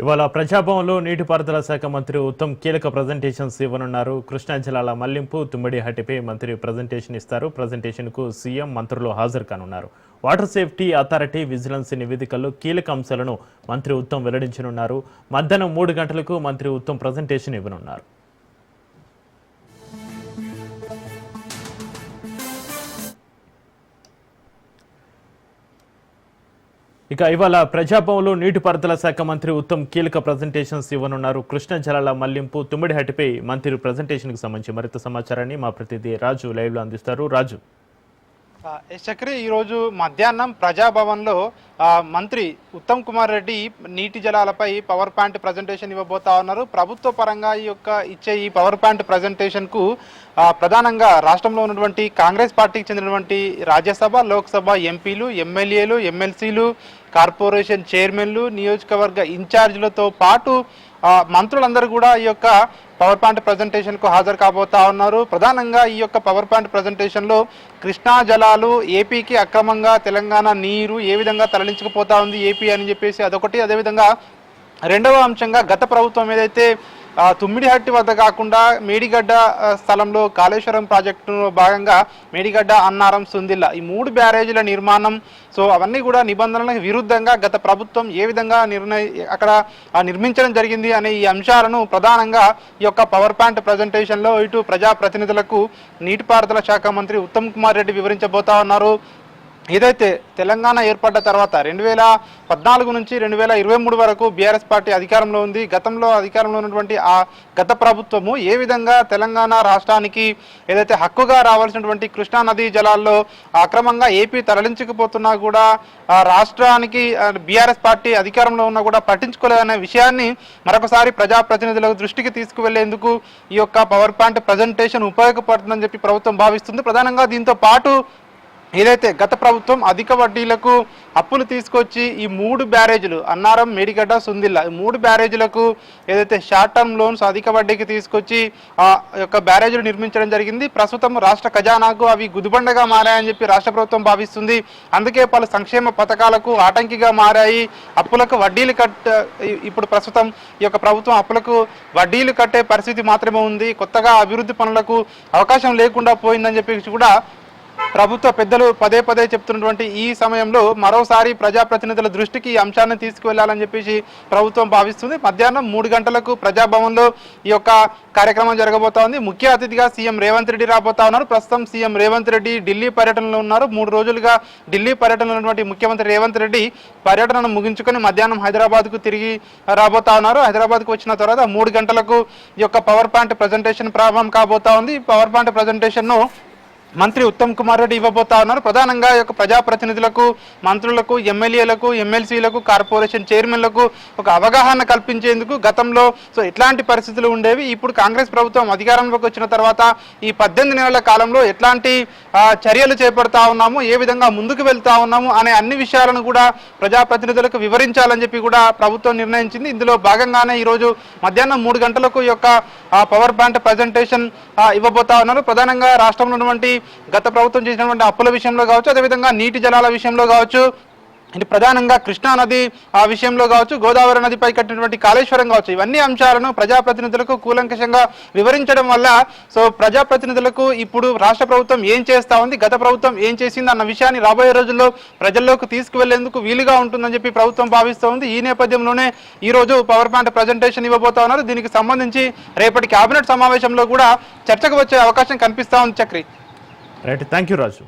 ఇవాళ ప్రజాభవన్లో నీటిపారుదల శాఖ మంత్రి ఉత్తమ్ కీలక ప్రజెంటేషన్స్ ఇవ్వనున్నారు. కృష్ణా జిల్లాల మళ్లింపు, తుమ్మిడి హట్టిపై మంత్రి ప్రజెంటేషన్ ఇస్తారు. ప్రజెంటేషన్కు సీఎం, మంత్రులు హాజరు కానున్నారు. వాటర్ సేఫ్టీ అథారిటీ, విజిలెన్స్ నివేదికల్లో కీలక అంశాలను మంత్రి ఉత్తమ్ వెల్లడించనున్నారు. మధ్యాహ్నం 3 గంటలకు మంత్రి ఉత్తమ్ ప్రజెంటేషన్ ఇవ్వనున్నారు. ఇక ఇవాళ ప్రజాభవన్లో నీటిపారుదల శాఖ మంత్రి ఉత్తమ్ కీలక ప్రజెంటేషన్స్ ఇవ్వనున్నారు. కృష్ణా జలాల మళ్లింపు, తుమ్మిడి హట్టిపై మంత్రి ప్రజెంటేషన్కి సంబంధించి మరింత సమాచారాన్ని మా ప్రతినిధి రాజు లైవ్లో అందిస్తారు. రాజు, చక్రి ఈరోజు మధ్యాహ్నం ప్రజాభవన్లో మంత్రి ఉత్తమ్ కుమార్ రెడ్డి నీటి జలాలపై పవర్ పాయింట్ ప్రజెంటేషన్ ఇవ్వబోతా ఉన్నారు. ప్రభుత్వ పరంగా ఇచ్చే ఈ పవర్ పాయింట్ ప్రజెంటేషన్కు ప్రధానంగా రాష్ట్రంలో ఉన్నటువంటి కాంగ్రెస్ పార్టీకి చెందినటువంటి రాజ్యసభ, లోక్సభ ఎంపీలు, ఎమ్మెల్యేలు, ఎమ్మెల్సీలు, కార్పొరేషన్ చైర్మన్లు, నియోజకవర్గ ఇన్ఛార్జీలతో పాటు మంత్రులందరూ కూడా ఈ యొక్క పవర్ పాయింట్ ప్రజెంటేషన్కు హాజరు కాబోతా ఉన్నారు. ప్రధానంగా ఈ యొక్క పవర్ పాయింట్ ప్రజెంటేషన్లో కృష్ణా జలాలు ఏపీకి అక్రమంగా తెలంగాణ నీరు ఏ విధంగా తరలించకపోతా ఉంది ఏపీ అని చెప్పేసి అదొకటి. అదేవిధంగా రెండవ అంశంగా గత ప్రభుత్వం ఏదైతే తుమ్మిడిహట్టి వద్ద కాకుండా మేడిగడ్డ స్థలంలో కాళేశ్వరం ప్రాజెక్టులో భాగంగా మేడిగడ్డ, అన్నారం, సుందిల్ల ఈ 3 బ్యారేజీల నిర్మాణం, సో అవన్నీ కూడా నిబంధనలకు విరుద్ధంగా గత ప్రభుత్వం ఏ విధంగా అక్కడ నిర్మించడం జరిగింది అనే ఈ అంశాలను ప్రధానంగా ఈ యొక్క పవర్ పాయింట్ ప్రజెంటేషన్లో ఇటు ప్రజాప్రతినిధులకు నీటిపారుదల శాఖ మంత్రి ఉత్తమ్ కుమార్ రెడ్డి వివరించబోతా ఉన్నారు. ఏదైతే తెలంగాణ ఏర్పడ్డ తర్వాత 2014 నుంచి 2023 వరకు బీఆర్ఎస్ పార్టీ అధికారంలో ఉంది. గతంలో అధికారంలో ఉన్నటువంటి ఆ గత ప్రభుత్వము ఏ విధంగా తెలంగాణ రాష్ట్రానికి ఏదైతే హక్కుగా రావాల్సినటువంటి కృష్ణా నదీ జలాల్లో అక్రమంగా ఏపీ తరలించకపోతున్నా కూడా రాష్ట్రానికి బీఆర్ఎస్ పార్టీ అధికారంలో ఉన్నా కూడా పట్టించుకోలేదనే విషయాన్ని మరొకసారి ప్రజాప్రతినిధుల దృష్టికి తీసుకువెళ్లేందుకు ఈ యొక్క పవర్ పాయింట్ ప్రజెంటేషన్ ఉపయోగపడుతుందని చెప్పి ప్రభుత్వం భావిస్తుంది. ప్రధానంగా దీంతో పాటు ఏదైతే గత ప్రభుత్వం అధిక వడ్డీలకు అప్పులు తీసుకొచ్చి ఈ 3 బ్యారేజీలు అన్నారం, మేడిగడ్డ, సుందిల్ల ఈ 3 బ్యారేజీలకు ఏదైతే షార్ట్ టర్మ్ లోన్స్ అధిక వడ్డీకి తీసుకొచ్చి ఆ యొక్క బ్యారేజీలు నిర్మించడం జరిగింది. ప్రస్తుతం రాష్ట్ర ఖజానాకు అవి గుదిబండగా మారాయని చెప్పి రాష్ట్ర ప్రభుత్వం భావిస్తుంది. అందుకే పలు సంక్షేమ పథకాలకు ఆటంకిగా మారాయి. అప్పులకు వడ్డీలు ఇప్పుడు ప్రస్తుతం ఈ యొక్క ప్రభుత్వం అప్పులకు వడ్డీలు కట్టే పరిస్థితి మాత్రమే ఉంది. కొత్తగా అభివృద్ధి పనులకు అవకాశం లేకుండా పోయిందని చెప్పి కూడా ప్రభుత్వ పెద్దలు పదే పదే చెప్తున్నటువంటి ఈ సమయంలో మరోసారి ప్రజాప్రతినిధుల దృష్టికి ఈ అంశాన్ని తీసుకువెళ్లాలని చెప్పేసి ప్రభుత్వం భావిస్తుంది. మధ్యాహ్నం 3 గంటలకు ప్రజాభవన్లో ఈ యొక్క కార్యక్రమం జరగబోతా ఉంది. ముఖ్య అతిథిగా సీఎం రేవంత్ రెడ్డి రాబోతా ఉన్నారు. ప్రస్తుతం సీఎం రేవంత్ రెడ్డి ఢిల్లీ పర్యటనలో ఉన్నారు. 3 రోజులుగా ఢిల్లీ పర్యటనలో ఉన్నటువంటి ముఖ్యమంత్రి రేవంత్ రెడ్డి పర్యటనను ముగించుకొని మధ్యాహ్నం హైదరాబాద్కు తిరిగి రాబోతా ఉన్నారు. హైదరాబాద్కు వచ్చిన తర్వాత 3 గంటలకు ఈ యొక్క పవర్ పాయింట్ ప్రజెంటేషన్ ప్రారంభం కాబోతా ఉంది. ఈ పవర్ పాయింట్ ప్రజెంటేషన్ను మంత్రి ఉత్తమ్ కుమార్ రెడ్డి ఇవ్వబోతా ఉన్నారు. ప్రధానంగా ఈ యొక్క ప్రజాప్రతినిధులకు, మంత్రులకు, ఎమ్మెల్యేలకు, ఎమ్మెల్సీలకు, కార్పొరేషన్ చైర్మన్లకు ఒక అవగాహన కల్పించేందుకు గతంలో ఎట్లాంటి పరిస్థితులు ఉండేవి, ఇప్పుడు కాంగ్రెస్ ప్రభుత్వం అధికారంలోకి వచ్చిన తర్వాత ఈ 18 నెలల కాలంలో ఎట్లాంటి చర్యలు చేపడతా ఉన్నాము, ఏ విధంగా ముందుకు వెళ్తా ఉన్నాము అనే అన్ని విషయాలను కూడా ప్రజాప్రతినిధులకు వివరించాలని చెప్పి కూడా ప్రభుత్వం నిర్ణయించింది. ఇందులో భాగంగానే ఈరోజు మధ్యాహ్నం 3 గంటలకు ఈ యొక్క పవర్ పాయింట్ ప్రజెంటేషన్ ఇవ్వబోతా ఉన్నారు. ప్రధానంగా రాష్ట్రంలో ఉన్నటువంటి గత ప్రభుత్వం చేసినటువంటి అప్పుల విషయంలో కావచ్చు, అదేవిధంగా నీటి జలాల విషయంలో కావచ్చు, ఇది ప్రధానంగా కృష్ణా నది విషయంలో కావచ్చు, గోదావరి నదిపై కట్టినటువంటి కాళేశ్వరం కావచ్చు, ఇవన్నీ అంశాలను ప్రజాప్రతినిధులకు కూలంకషంగా వివరించడం వల్ల ప్రజాప్రతినిధులకు ఇప్పుడు రాష్ట్ర ప్రభుత్వం ఏం చేస్తా ఉంది, గత ప్రభుత్వం ఏం చేసింది అన్న విషయాన్ని రాబోయే రోజుల్లో ప్రజల్లోకి తీసుకువెళ్లేందుకు వీలుగా ఉంటుందని చెప్పి ప్రభుత్వం భావిస్తూ ఉంది. ఈ నేపథ్యంలోనే ఈరోజు పవర్ పాయింట్ ప్రజెంటేషన్ ఇవ్వబోతా ఉన్నారు. దీనికి సంబంధించి రేపటి కేబినెట్ సమావేశంలో కూడా చర్చకు వచ్చే అవకాశం కనిపిస్తా ఉంది. Chakri, right, thank you Raju.